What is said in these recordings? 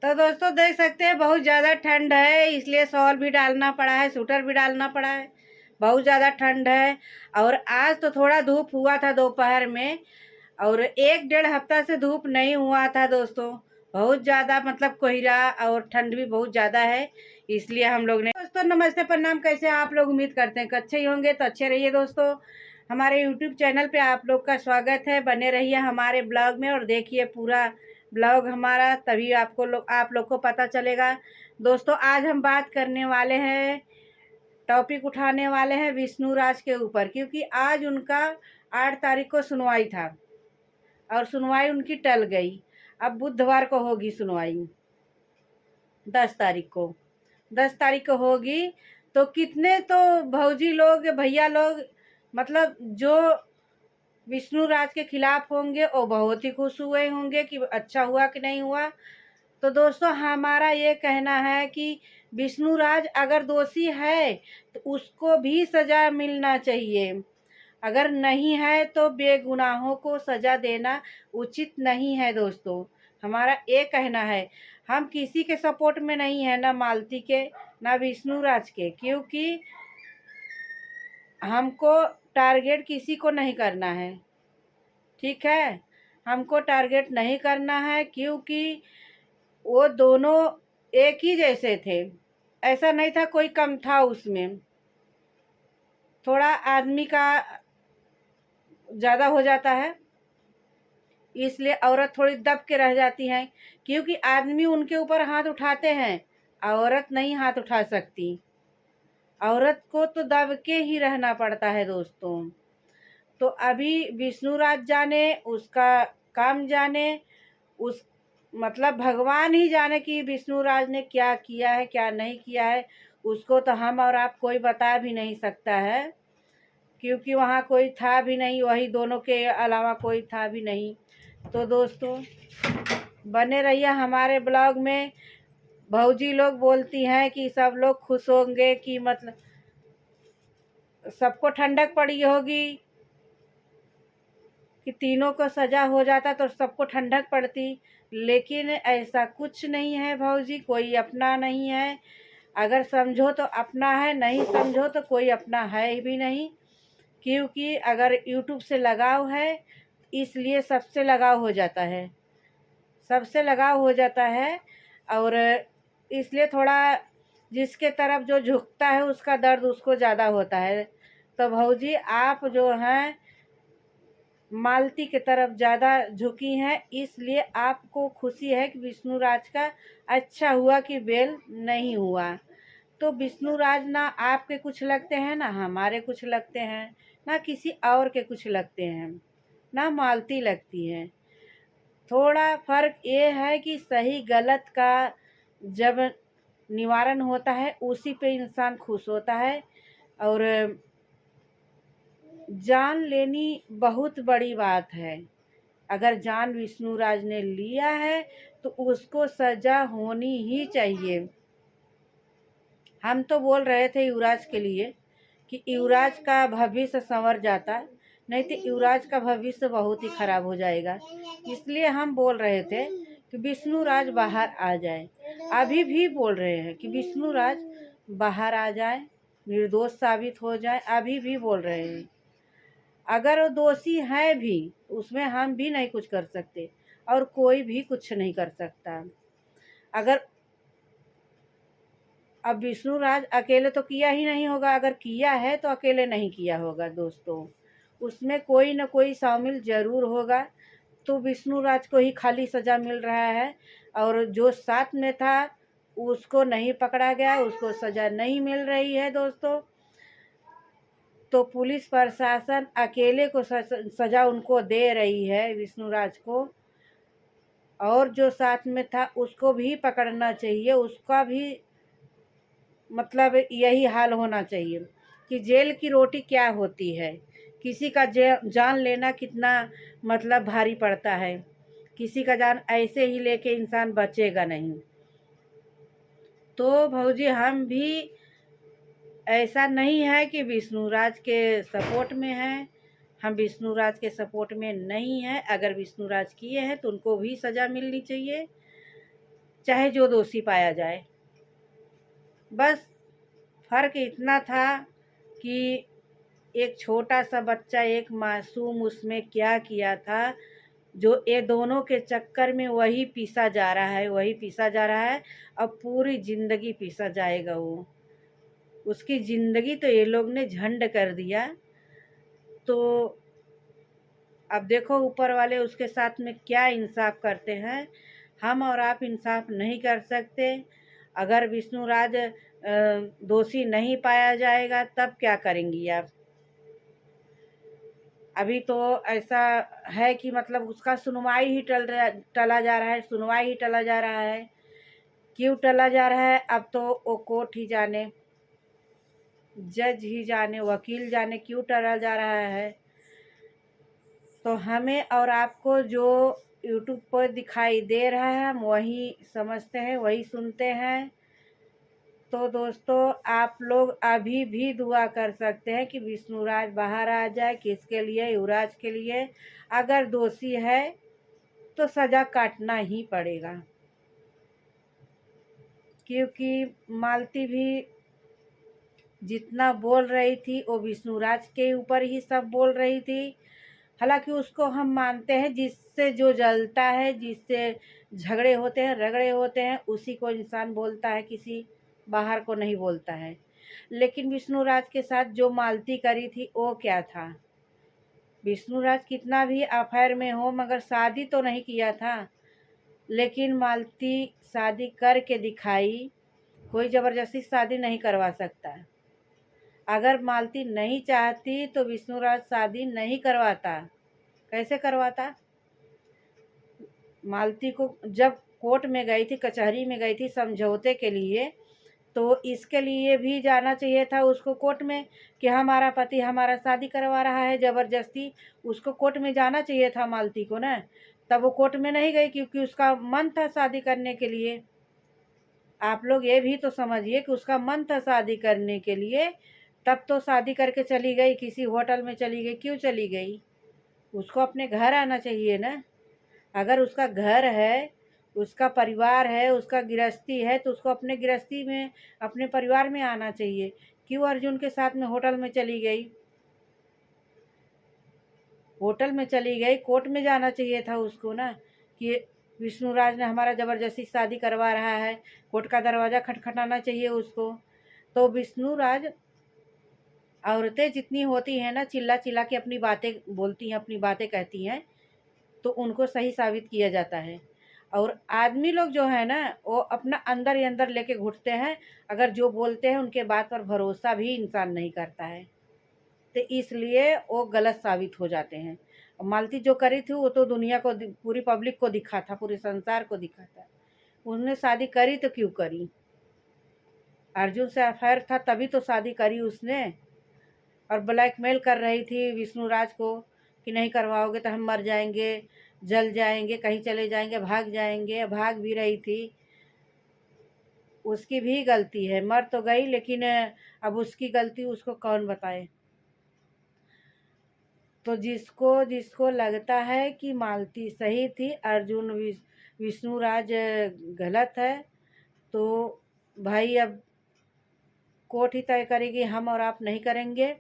तो दोस्तों देख सकते हैं बहुत ज़्यादा ठंड है, इसलिए शॉल भी डालना पड़ा है, स्वेटर भी डालना पड़ा है। बहुत ज़्यादा ठंड है। और आज तो थोड़ा धूप हुआ था दोपहर में, और 1 डेढ़ हफ्ता से धूप नहीं हुआ था दोस्तों। बहुत ज़्यादा मतलब कोहरा और ठंड भी बहुत ज़्यादा है, इसलिए हम लोग ने दोस्तों नमस्ते प्रणाम। कैसे हैं आप लोग? उम्मीद करते हैं कि अच्छे ही होंगे। तो अच्छे रहिए दोस्तों। हमारे यूट्यूब चैनल पे आप लोग का स्वागत है। बने रहिए हमारे ब्लॉग में और देखिए पूरा ब्लॉग हमारा, तभी आप लोग को पता चलेगा। दोस्तों आज हम बात करने वाले हैं, टॉपिक उठाने वाले हैं विष्णु राज के ऊपर, क्योंकि आज उनका 8 तारीख को सुनवाई था और सुनवाई उनकी टल गई। अब बुधवार को होगी सुनवाई, 10 तारीख को। 10 तारीख को होगी। तो कितने तो भौजी लोग, भैया लोग, मतलब जो विष्णु राज के खिलाफ होंगे वो बहुत ही खुश हुए होंगे कि अच्छा हुआ कि नहीं हुआ। तो दोस्तों हमारा ये कहना है कि विष्णु राज अगर दोषी है तो उसको भी सजा मिलना चाहिए। अगर नहीं है तो बेगुनाहों को सजा देना उचित नहीं है दोस्तों। हमारा ये कहना है। हम किसी के सपोर्ट में नहीं है, ना मालती के ना विष्णु राज के, क्योंकि हमको टारगेट किसी को नहीं करना है। ठीक है, हमको टारगेट नहीं करना है, क्योंकि वो दोनों एक ही जैसे थे। ऐसा नहीं था कोई कम था उसमें। थोड़ा आदमी का ज़्यादा हो जाता है, इसलिए औरत थोड़ी दब के रह जाती है, क्योंकि आदमी उनके ऊपर हाथ उठाते हैं, औरत नहीं हाथ उठा सकती। औरत को तो दब के ही रहना पड़ता है दोस्तों। तो अभी विष्णु राज जाने, उसका काम जाने, उस मतलब भगवान ही जाने कि विष्णु राज ने क्या किया है क्या नहीं किया है। उसको तो हम और आप कोई बता भी नहीं सकता है, क्योंकि वहाँ कोई था भी नहीं, वही दोनों के अलावा कोई था भी नहीं। तो दोस्तों बने रहिए हमारे ब्लॉग में। भौजी लोग बोलती हैं कि सब लोग खुश होंगे, कि मतलब सबको ठंडक पड़ी होगी कि तीनों को सजा हो जाता तो सबको ठंडक पड़ती। लेकिन ऐसा कुछ नहीं है भौजी, कोई अपना नहीं है। अगर समझो तो अपना है, नहीं समझो तो कोई अपना है भी नहीं। क्योंकि अगर यूट्यूब से लगाव है, इसलिए सबसे लगाव हो जाता है, सबसे लगाव हो जाता है। और इसलिए थोड़ा जिसके तरफ जो झुकता है उसका दर्द उसको ज़्यादा होता है। तो भौजी आप जो हैं मालती की तरफ ज़्यादा झुकी हैं, इसलिए आपको खुशी है कि विष्णु राज का अच्छा हुआ कि बेल नहीं हुआ। तो विष्णु राज ना आपके कुछ लगते हैं, ना हमारे कुछ लगते हैं, ना किसी और के कुछ लगते हैं, ना मालती लगती है। थोड़ा फ़र्क ये है कि सही गलत का जब निवारण होता है उसी पे इंसान खुश होता है। और जान लेनी बहुत बड़ी बात है। अगर जान विष्णु राज ने लिया है तो उसको सजा होनी ही चाहिए। हम तो बोल रहे थे युवराज के लिए कि युवराज का भविष्य संवर जाता, नहीं तो युवराज का भविष्य बहुत ही खराब हो जाएगा। इसलिए हम बोल रहे थे कि विष्णु राज बाहर आ जाए। अभी भी बोल रहे हैं कि विष्णु राज बाहर आ जाए, निर्दोष साबित हो जाए। अभी भी बोल रहे हैं। अगर वो दोषी है भी, उसमें हम भी नहीं कुछ कर सकते और कोई भी कुछ नहीं कर सकता। अगर अब विष्णु राज अकेले तो किया ही नहीं होगा, अगर किया है तो अकेले नहीं किया होगा दोस्तों, उसमें कोई न कोई शामिल ज़रूर होगा। तो विष्णु राज को ही खाली सज़ा मिल रहा है, और जो साथ में था उसको नहीं पकड़ा गया, उसको सज़ा नहीं मिल रही है दोस्तों। तो पुलिस प्रशासन अकेले को सज़ा उनको दे रही है विष्णु राज को, और जो साथ में था उसको भी पकड़ना चाहिए। उसका भी मतलब यही हाल होना चाहिए कि जेल की रोटी क्या होती है। किसी का जान लेना कितना मतलब भारी पड़ता है। किसी का जान ऐसे ही लेके इंसान बचेगा नहीं। तो भौजी हम भी ऐसा नहीं है कि विष्णु राज के सपोर्ट में हैं। हम विष्णु राज के सपोर्ट में नहीं हैं। अगर विष्णु राज किए हैं तो उनको भी सज़ा मिलनी चाहिए। चाहे जो दोषी पाया जाए। बस फ़र्क इतना था कि एक छोटा सा बच्चा, एक मासूम, उसमें क्या किया था, जो ये दोनों के चक्कर में वही पीसा जा रहा है, वही पीसा जा रहा है। अब पूरी ज़िंदगी पीसा जाएगा वो। उसकी ज़िंदगी तो ये लोग ने झंड कर दिया। तो अब देखो ऊपर वाले उसके साथ में क्या इंसाफ करते हैं। हम और आप इंसाफ नहीं कर सकते। अगर विष्णुराज दोषी नहीं पाया जाएगा तब क्या करेंगी आप? अभी तो ऐसा है कि मतलब उसका सुनवाई ही टला जा रहा है, सुनवाई ही टला जा रहा है। क्यों टला जा रहा है अब तो वो कोर्ट ही जाने, जज ही जाने, वकील जाने क्यों टला जा रहा है। तो हमें और आपको जो यूट्यूब पर दिखाई दे रहा है हम वही समझते हैं, वही सुनते हैं। तो दोस्तों आप लोग अभी भी दुआ कर सकते हैं कि विष्णुराज बाहर आ जाए। किसके लिए? युवराज के लिए। अगर दोषी है तो सज़ा काटना ही पड़ेगा, क्योंकि मालती भी जितना बोल रही थी वो विष्णुराज के ऊपर ही सब बोल रही थी। हालांकि उसको हम मानते हैं, जिससे जो जलता है, जिससे झगड़े होते हैं, रगड़े होते हैं, उसी को इंसान बोलता है, किसी बाहर को नहीं बोलता है। लेकिन विष्णुराज के साथ जो मालती करी थी वो क्या था? विष्णुराज कितना भी अफेयर में हो मगर शादी तो नहीं किया था। लेकिन मालती शादी करके दिखाई। कोई ज़बरदस्ती शादी नहीं करवा सकता। अगर मालती नहीं चाहती तो विष्णुराज शादी नहीं करवाता। कैसे करवाता? मालती को जब कोर्ट में गई थी, कचहरी में गई थी समझौते के लिए, तो इसके लिए भी जाना चाहिए था उसको कोर्ट में कि हमारा पति हमारा शादी करवा रहा है ज़बरदस्ती। उसको कोर्ट में जाना चाहिए था मालती को ना। तब वो कोर्ट में नहीं गई क्योंकि उसका मन था शादी करने के लिए। आप लोग ये भी तो समझिए कि उसका मन था शादी करने के लिए, तब तो शादी करके चली गई, किसी होटल में चली गई। क्यों चली गई? उसको अपने घर आना चाहिए ना। अगर उसका घर है, उसका परिवार है, उसका गृहस्थी है, तो उसको अपने गृहस्थी में, अपने परिवार में आना चाहिए। क्यों अर्जुन के साथ में होटल में चली गई? होटल में चली गई, कोर्ट में जाना चाहिए था उसको ना कि विष्णुराज ने हमारा ज़बरदस्ती शादी करवा रहा है। कोर्ट का दरवाज़ा खटखटाना चाहिए उसको। तो विष्णुराज, औरतें जितनी होती हैं ना, चिल्ला चिल्ला के अपनी बातें बोलती हैं, अपनी बातें कहती हैं, तो उनको सही साबित किया जाता है। और आदमी लोग जो है ना, वो अपना अंदर ही अंदर लेके घुटते हैं। अगर जो बोलते हैं उनके बात पर भरोसा भी इंसान नहीं करता है, तो इसलिए वो गलत साबित हो जाते हैं। और मालती जो करी थी वो तो दुनिया को, पूरी पब्लिक को दिखा था, पूरे संसार को दिखा था। उसने शादी करी तो क्यों करी? अर्जुन से अफेयर था तभी तो शादी करी उसने। और ब्लैकमेल कर रही थी विष्णुराज को कि नहीं करवाओगे तो हम मर जाएंगे, जल जाएंगे, कहीं चले जाएंगे, भाग जाएंगे। भाग भी रही थी। उसकी भी गलती है, मर तो गई, लेकिन अब उसकी गलती उसको कौन बताए। तो जिसको जिसको लगता है कि मालती सही थी, अर्जुन विष्णुराज गलत है, तो भाई अब कोर्ट ही तय करेगी, हम और आप नहीं करेंगे।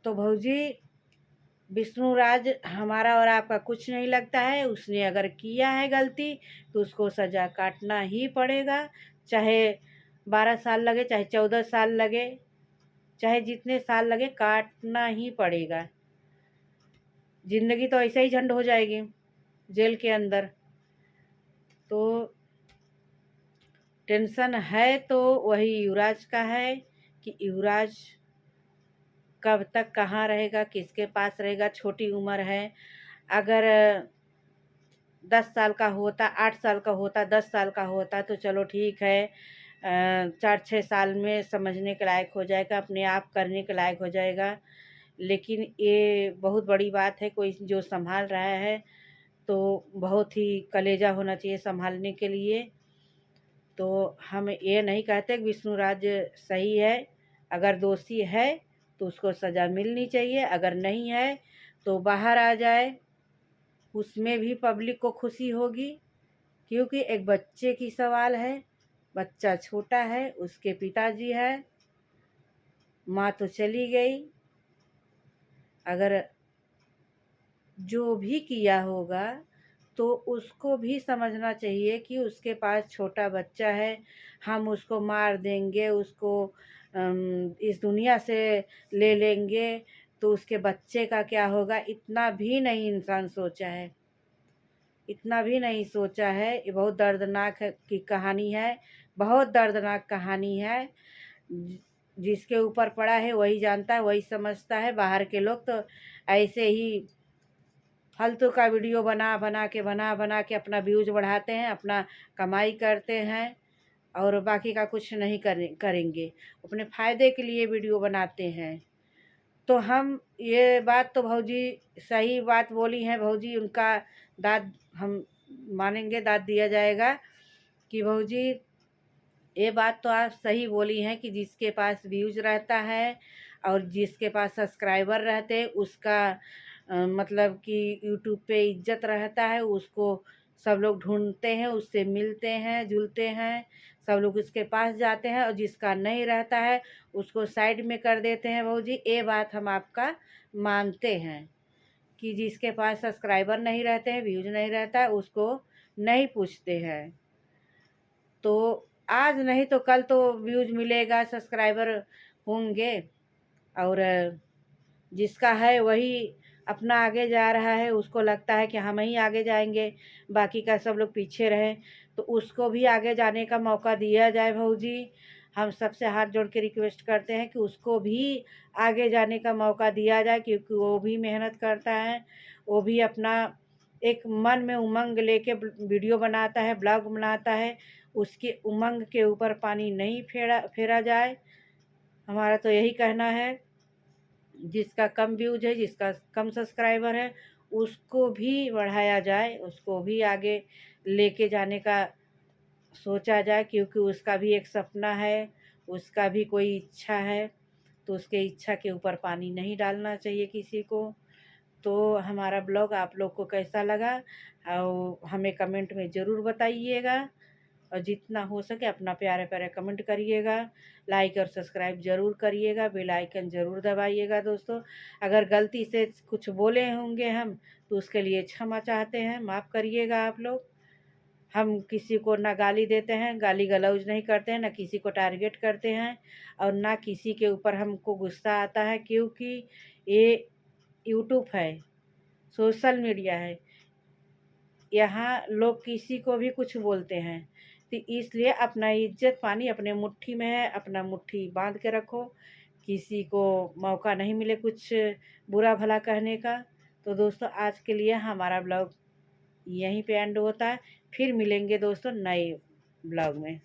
तो भौजी, विष्णुराज हमारा और आपका कुछ नहीं लगता है। उसने अगर किया है गलती तो उसको सज़ा काटना ही पड़ेगा। चाहे 12 साल लगे, चाहे 14 साल लगे, चाहे जितने साल लगे, काटना ही पड़ेगा। ज़िंदगी तो ऐसे ही झंड हो जाएगी जेल के अंदर। तो टेंशन है तो वही युवराज का है कि युवराज कब तक कहाँ रहेगा, किसके पास रहेगा। छोटी उम्र है। अगर 10 साल का होता, 8 साल का होता, 10 साल का होता तो चलो ठीक है, 4-6 साल में समझने के लायक हो जाएगा, अपने आप करने के लायक हो जाएगा। लेकिन ये बहुत बड़ी बात है। कोई जो संभाल रहा है तो बहुत ही कलेजा होना चाहिए संभालने के लिए। तो हम ये नहीं कहते कि विष्णुराज सही है। अगर दोषी है तो उसको सज़ा मिलनी चाहिए, अगर नहीं है तो बाहर आ जाए, उसमें भी पब्लिक को खुशी होगी। क्योंकि एक बच्चे की सवाल है, बच्चा छोटा है, उसके पिताजी है, माँ तो चली गई। अगर जो भी किया होगा तो उसको भी समझना चाहिए कि उसके पास छोटा बच्चा है, हम उसको मार देंगे, उसको इस दुनिया से ले लेंगे तो उसके बच्चे का क्या होगा, इतना भी नहीं इंसान सोचा है, इतना भी नहीं सोचा है। ये बहुत दर्दनाक की कहानी है, बहुत दर्दनाक कहानी है। जिसके ऊपर पड़ा है वही जानता है, वही समझता है। बाहर के लोग तो ऐसे ही फालतू का वीडियो बना के अपना व्यूज बढ़ाते हैं, अपना कमाई करते हैं और बाकी का कुछ नहीं करेंगे, अपने फ़ायदे के लिए वीडियो बनाते हैं। तो हम ये बात तो भौजी सही बात बोली हैं भौजी, उनका दाद हम मानेंगे, दाद दिया जाएगा कि भौजी ये बात तो आप सही बोली हैं कि जिसके पास व्यूज रहता है और जिसके पास सब्सक्राइबर रहते हैं उसका मतलब कि यूट्यूब पे इज्जत रहता है, उसको सब लोग ढूंढते हैं, उससे मिलते हैं, जुलते हैं, सब लोग उसके पास जाते हैं। और जिसका नहीं रहता है उसको साइड में कर देते हैं भौजी। ये बात हम आपका मानते हैं कि जिसके पास सब्सक्राइबर नहीं रहते हैं, व्यूज नहीं रहता है, उसको नहीं पूछते हैं। तो आज नहीं तो कल तो व्यूज मिलेगा, सब्सक्राइबर होंगे और जिसका है वही अपना आगे जा रहा है, उसको लगता है कि हम ही आगे जाएंगे, बाकी का सब लोग पीछे रहें, तो उसको भी आगे जाने का मौका दिया जाए भौजी। हम सबसे हाथ जोड़ के रिक्वेस्ट करते हैं कि उसको भी आगे जाने का मौका दिया जाए, क्योंकि वो भी मेहनत करता है, वो भी अपना एक मन में उमंग लेके वीडियो बनाता है, ब्लॉग बनाता है। उसके उमंग के ऊपर पानी नहीं फेरा जाए, हमारा तो यही कहना है। जिसका कम व्यूज है, जिसका कम सब्सक्राइबर है, उसको भी बढ़ाया जाए, उसको भी आगे लेके जाने का सोचा जाए, क्योंकि उसका भी एक सपना है, उसका भी कोई इच्छा है। तो उसके इच्छा के ऊपर पानी नहीं डालना चाहिए किसी को। तो हमारा ब्लॉग आप लोग को कैसा लगा और हमें कमेंट में ज़रूर बताइएगा, और जितना हो सके अपना प्यारे प्यारे कमेंट करिएगा, लाइक और सब्सक्राइब ज़रूर करिएगा, बेल आइकन ज़रूर दबाइएगा दोस्तों। अगर गलती से कुछ बोले होंगे हम तो उसके लिए क्षमा चाहते हैं, माफ़ करिएगा आप लोग। हम किसी को ना गाली देते हैं, गाली गलौज नहीं करते हैं, ना किसी को टारगेट करते हैं और ना किसी के ऊपर हमको गुस्सा आता है, क्योंकि ये यूट्यूब है, सोशल मीडिया है, यहाँ लोग किसी को भी कुछ बोलते हैं। तो इसलिए अपना इज्जत पानी अपने मुट्ठी में है, अपना मुट्ठी बांध के रखो, किसी को मौका नहीं मिले कुछ बुरा भला कहने का। तो दोस्तों आज के लिए हमारा ब्लॉग यहीं पे एंड होता है, फिर मिलेंगे दोस्तों नए ब्लॉग में।